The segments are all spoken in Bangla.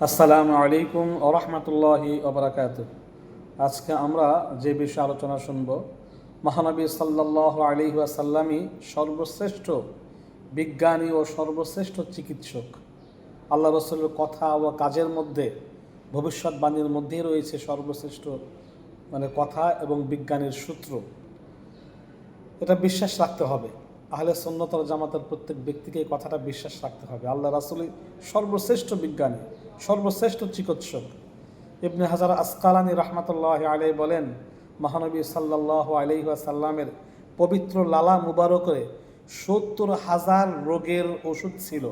আসসালামু আলাইকুম ওয়া রাহমাতুল্লাহি ওয়া বারাকাতুহু। আজকে আমরা যে বিষয়ে আলোচনা শুনব, মহানবী সাল্লাল্লাহু আলাইহি ওয়াসাল্লামই সর্বশ্রেষ্ঠ বিজ্ঞানী ও সর্বশ্রেষ্ঠ চিকিৎসক। আল্লাহ রাসূলের কথা ও কাজের মধ্যে, ভবিষ্যৎবাণীর মধ্যেই রয়েছে সর্বশ্রেষ্ঠ কথা এবং বিজ্ঞানের সূত্র। এটা বিশ্বাস রাখতে হবে। আহলে সুন্নাত ওয়াল জামাতের প্রত্যেক ব্যক্তিকে এই কথাটা বিশ্বাস রাখতে হবে। আল্লাহ রাসূলই সর্বশ্রেষ্ঠ বিজ্ঞানী, সর্বশ্রেষ্ঠ চিকিৎসক। ইবনে হাজার আসকালানী রাহমাতুল্লাহি আলাইহি বলেন, মহানবী সাল্লাল্লাহু আলাইহি ওয়াসাল্লামের পবিত্র লালা মুবারকে ৭০,০০০ রোগের ওষুধ ছিল,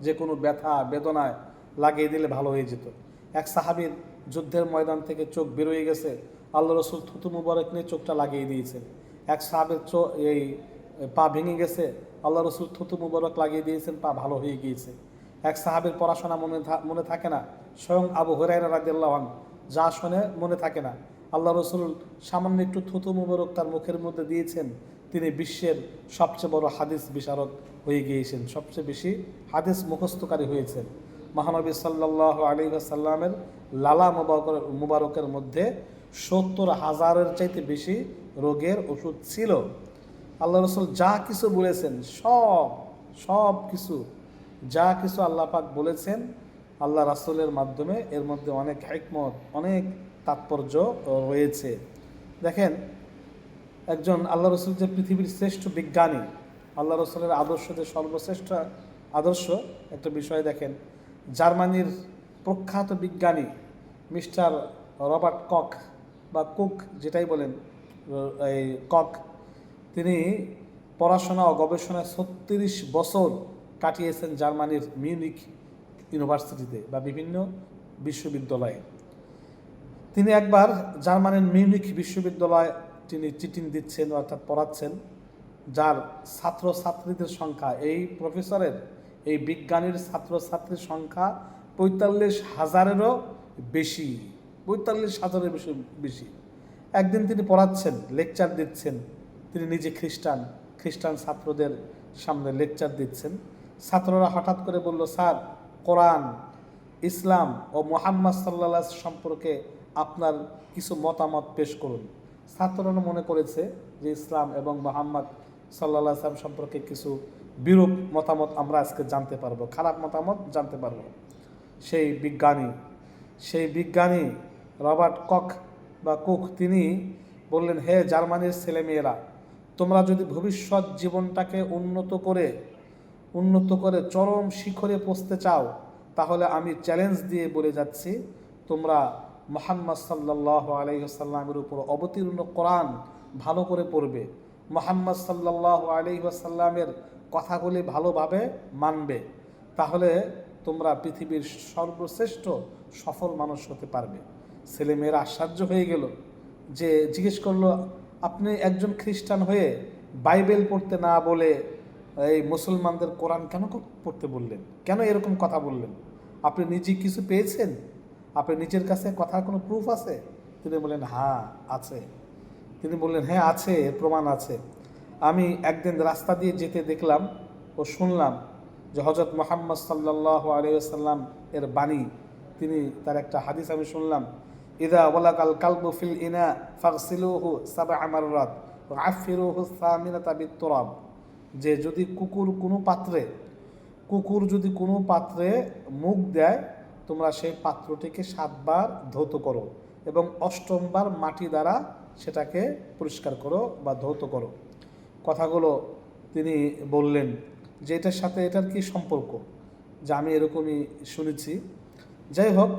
যে কোনো ব্যথা বেদনায় লাগিয়ে দিলে ভালো হয়ে যেত। এক সাহাবীর যুদ্ধের ময়দান থেকে চোখ বেরোয় গেছে, আল্লাহ রসুল থুতু মুবারক নিয়ে চোখটা লাগিয়ে দিয়েছেন। এক সাহাবের এই পা ভেঙে গেছে, আল্লাহ রসুল থুতু মুবারক লাগিয়ে দিয়েছেন, পা ভালো হয়ে গিয়েছে। এক সাহাবের পড়াশোনা মনে থাকে না, স্বয়ং আবু হুরায়রা রাদিয়াল্লাহু আনহু যা শোনে মনে থাকে না, আল্লাহ রসুল সামান্য একটু থুতু মুবারক তার মুখের মধ্যে দিয়েছেন, তিনি বিশ্বের সবচেয়ে বড় হাদিস বিশারদ হয়ে গিয়েছেন, সবচেয়ে বেশি হাদিস মুখস্থকারী হয়েছেন। মহানবী সাল্লাল্লাহু আলাইহি ওয়াসাল্লামের লালা মুবারকের মধ্যে ৭০,০০০-এর চাইতে বেশি রোগের ওষুধ ছিল। আল্লাহ রসুল যা কিছু বলেছেন, সব কিছু যা কিছু আল্লাহ পাক বলেছেন আল্লাহ রাসূলের মাধ্যমে, এর মধ্যে অনেক হিকমত, অনেক তাৎপর্য রয়েছে। দেখেন, একজন আল্লাহ রসুল যে পৃথিবীর শ্রেষ্ঠ বিজ্ঞানী, আল্লাহ রসুলের আদর্শ যে সর্বশ্রেষ্ঠ আদর্শ, একটা বিষয় দেখেন, জার্মানির প্রখ্যাত বিজ্ঞানী মিস্টার রবার্ট কক বা কুক যেটাই বলেন, এই কক, তিনি পড়াশোনা ও গবেষণায় ৩৬ বছর কাটিয়েছেন জার্মানির মিউনিক ইউনিভার্সিটিতে বা বিভিন্ন বিশ্ববিদ্যালয়ে। তিনি একবার জার্মানির মিউনিক বিশ্ববিদ্যালয়ে তিনি চিটিং দিচ্ছেন, অর্থাৎ পড়াচ্ছেন, যার ছাত্রছাত্রীদের সংখ্যা, এই প্রফেসরের, এই বিজ্ঞানীর ছাত্রছাত্রীর সংখ্যা ৪৫,০০০-এরও বেশি, ৪৫,০০০-এর বেশি। একদিন তিনি পড়াচ্ছেন, লেকচার দিচ্ছেন, তিনি নিজে খ্রিস্টান ছাত্রদের সামনে লেকচার দিচ্ছেন। ছাত্ররা হঠাৎ করে বলল, স্যার, কোরআন, ইসলাম ও মুহাম্মদ সাল্লাল্লাহু সম্পর্কে আপনার কিছু মতামত পেশ করুন। ছাত্ররা মনে করেছে যে ইসলাম এবং মুহাম্মদ সাল্লাল্লাহু আলাইহি সম্পর্কে কিছু বিরূপ মতামত আমরা আজকে জানতে পারবো, খারাপ মতামত জানতে পারবো। সেই বিজ্ঞানী রবার্ট কক বা কুক, তিনি বললেন, হে জার্মানির ছেলেমেয়েরা, তোমরা যদি ভবিষ্যৎ জীবনটাকে উন্নত করে চরম শিখরে পৌঁছতে চাও, তাহলে আমি চ্যালেঞ্জ দিয়ে বলে যাচ্ছি, তোমরা মুহাম্মদ সাল্লাল্লাহু আলাইহি ওয়াসাল্লামের উপর অবতীর্ণ কোরআন ভালো করে পড়বে, মুহাম্মদ সাল্লাল্লাহু আলাইহি ওয়াসাল্লামের কথাগুলি ভালোভাবে মানবে, তাহলে তোমরা পৃথিবীর সর্বশ্রেষ্ঠ সফল মানুষ হতে পারবে। ছেলেমেয়েরা আশ্চর্য হয়ে গেল, যে জিজ্ঞেস করলো, আপনি একজন খ্রিস্টান হয়ে বাইবেল পড়তে না বলে এই মুসলমানদের কোরআন কেন পড়তে বললেন? কেন এরকম কথা বললেন? আপনি নিজে কিছু পেয়েছেন? আপনার নিজের কাছে কথার কোনো প্রুফ আছে? তিনি বললেন, হ্যাঁ আছে। তিনি বললেন, হ্যাঁ আছে, প্রমাণ আছে। আমি একদিন রাস্তা দিয়ে যেতে দেখলাম ও শুনলাম যে হযরত মুহাম্মদ সাল্লাল্লাহু আলাইহি ওয়াসাল্লাম এর বাণী, তিনি তার একটা হাদিস আমি শুনলাম, ইদা ওয়ালাকাল কালবু ফিল ইনা ফাগসিলুহু সাবআ মাররাত ওয়া আফিরুহু সামিনাতা বিতুরাব, যে যদি কুকুর যদি কোনো পাত্রে মুখ দেয়, তোমরা সেই পাত্রটিকে 7 বার ধৌত করো এবং 8ম বার মাটি দ্বারা সেটাকে পরিষ্কার করো বা ধৌত করো। কথাগুলো তিনি বললেন যে এটার সাথে এটার কি সম্পর্ক, যে আমি এরকমই শুনেছি। যাই হোক,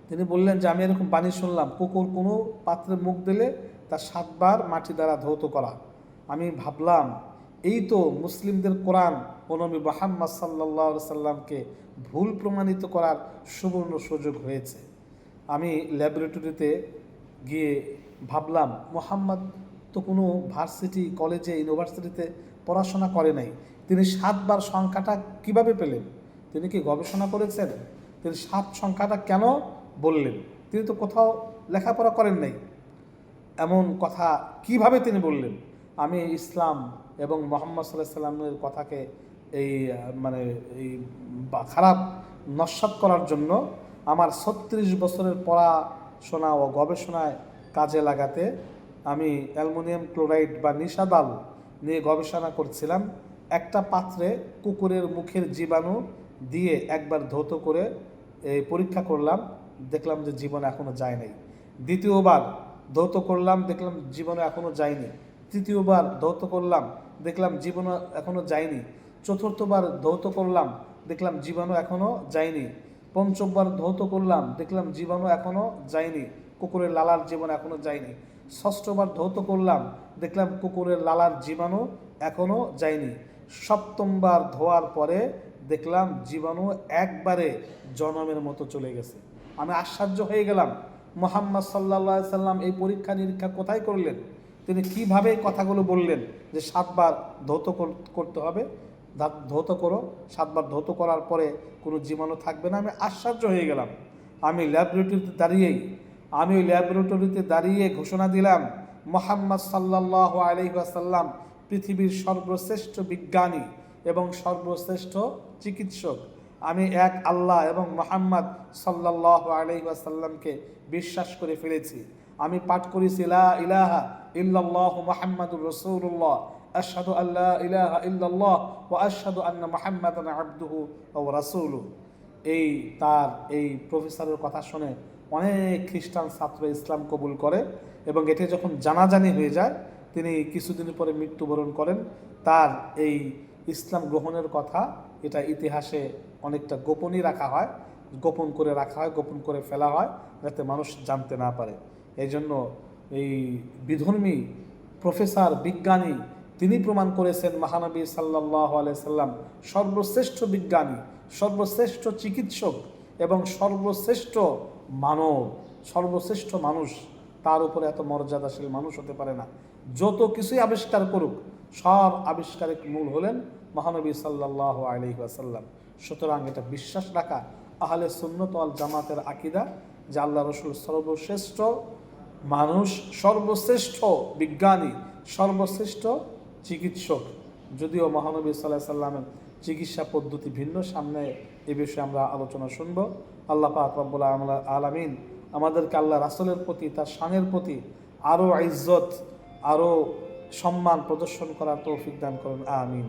তিনি বললেন যে আমি এরকম বাণী শুনলাম, কুকুর কোনো পাত্রে মুখ দিলে তার 7 বার মাটি দ্বারা ধৌত করা। আমি ভাবলাম, এই তো মুসলিমদের কোরআন ও নবী মুহাম্মদ সাল্লাল্লাহু আলাইহি সাল্লামকে ভুল প্রমাণিত করার সুবর্ণ সুযোগ হয়েছে। আমি ল্যাবরেটরিতে গিয়ে ভাবলাম, মুহাম্মদ তো কোনো ভার্সিটি, কলেজে, ইউনিভার্সিটিতে পড়াশোনা করে নাই, তিনি 7 বার সংখ্যাটা কিভাবে পেলেন? তিনি কি গবেষণা করেছেন? তিনি 7 সংখ্যাটা কেন বললেন? তিনি তো কোথাও লেখাপড়া করেন নাই, এমন কথা কিভাবে তিনি বললেন? আমি ইসলাম এবং মুহাম্মদ সাল্লাল্লাহু আলাইহি সাল্লামের কথাকে এই খারাপ নস্যাৎ করার জন্য আমার 36 বছরের পড়াশোনা ও গবেষণায় কাজে লাগাতে আমি অ্যালুমিনিয়াম ক্লোরাইড বা নিশাদাল নিয়ে গবেষণা করছিলাম। একটা পাত্রে কুকুরের মুখের জীবাণু দিয়ে একবার ধৌত করে পরীক্ষা করলাম, দেখলাম যে জীবাণু এখনও যায় নাই। দ্বিতীয়বার ধৌত করলাম, দেখলাম জীবাণু এখনও যায়নি। তৃতীয়বার ধৌত করলাম, দেখলাম জীবাণু এখনও যায়নি। চতুর্থবার ধৌত করলাম, দেখলাম জীবাণু এখনও যায়নি। পঞ্চমবার ধৌত করলাম, দেখলাম জীবাণু এখনও যায়নি, কুকুরের লালার জীবাণু এখনও যায়নি। ষষ্ঠবার ধৌত করলাম, দেখলাম কুকুরের লালার জীবাণু এখনও যায়নি। সপ্তমবার ধোয়ার পরে দেখলাম জীবাণু একবারে জনমের মতো চলে গেছে। আমি আশ্চর্য হয়ে গেলাম, মুহাম্মদ সাল্লাল্লাহু আলাইহি সাল্লাম এই পরীক্ষা নিরীক্ষা কোথায় করলেন? তিনি কিভাবে কথাগুলো বললেন যে 7 বার ধৌত করতে হবে, ধৌত করো, 7 বার ধৌত করার পরে কোনো জীবাণু থাকবে না। আমি আশ্চর্য হয়ে গেলাম। আমি ওই ল্যাবরেটরিতে দাঁড়িয়ে ঘোষণা দিলাম, মুহাম্মদ সাল্লাল্লাহু আলাইহি ওয়াসাল্লাম পৃথিবীর সর্বশ্রেষ্ঠ বিজ্ঞানী এবং সর্বশ্রেষ্ঠ চিকিৎসক। আমি এক আল্লাহ এবং মুহাম্মদ সাল্লাল্লাহু আলাইহি ওয়াসাল্লামকে বিশ্বাস করে ফেলেছি। আমি পাঠ করেছি লা ইলাহা ইল্লাল্লাহু মুহাম্মাদুর রাসূলুল্লাহ, আশহাদু আল্লা ইলাহা ইল্লাল্লাহ ওয়া আশহাদু আন্না মুহাম্মাদান আবদুহু ওয়া রাসূলুহু। এই প্রফেসরের কথা শুনে অনেক খ্রিস্টান ছাত্র ইসলাম কবুল করে এবং এটি যখন জানাজানি হয়ে যায়, তিনি কিছুদিন পরে মৃত্যুবরণ করেন। তার এই ইসলাম গ্রহণের কথা এটা ইতিহাসে অনেকটা গোপন করে ফেলা হয়, যাতে মানুষ জানতে না পারে। এই জন্য এই বিধর্মী প্রফেসর বিজ্ঞানী তিনি প্রমাণ করেছেন মহানবী সাল্লাল্লাহু আলাইহি সাল্লাম সর্বশ্রেষ্ঠ বিজ্ঞানী, সর্বশ্রেষ্ঠ চিকিৎসক এবং সর্বশ্রেষ্ঠ মানুষ। তার উপরে এত মর্যাদাশীল মানুষ হতে পারে না। যত কিছুই আবিষ্কার করুক, সব আবিষ্কারের মূল হলেন মহানবী সাল্লাল্লাহু আলাইহি ওয়াসাল্লাম। সুতরাং এটা বিশ্বাস রাখা আহলে সুন্নাত ওয়াল জামাতের আকীদা যে আল্লাহ রাসূল সর্বশ্রেষ্ঠ মানুষ, সর্বশ্রেষ্ঠ বিজ্ঞানী, সর্বশ্রেষ্ঠ চিকিৎসক। যদিও মহানবী সাল্লাল্লাহু আলাইহি সাল্লামের চিকিৎসা পদ্ধতি ভিন্ন, সামনে এ বিষয়ে আমরা আলোচনা শুনব। আল্লাহ পাক রব্বুল আলামিন আমাদেরকে আল্লাহ রাসূলের প্রতি, তার শানের প্রতি আরও ইজ্জত, আরও সম্মান প্রদর্শন করার তৌফিক দান করুন। আমিন।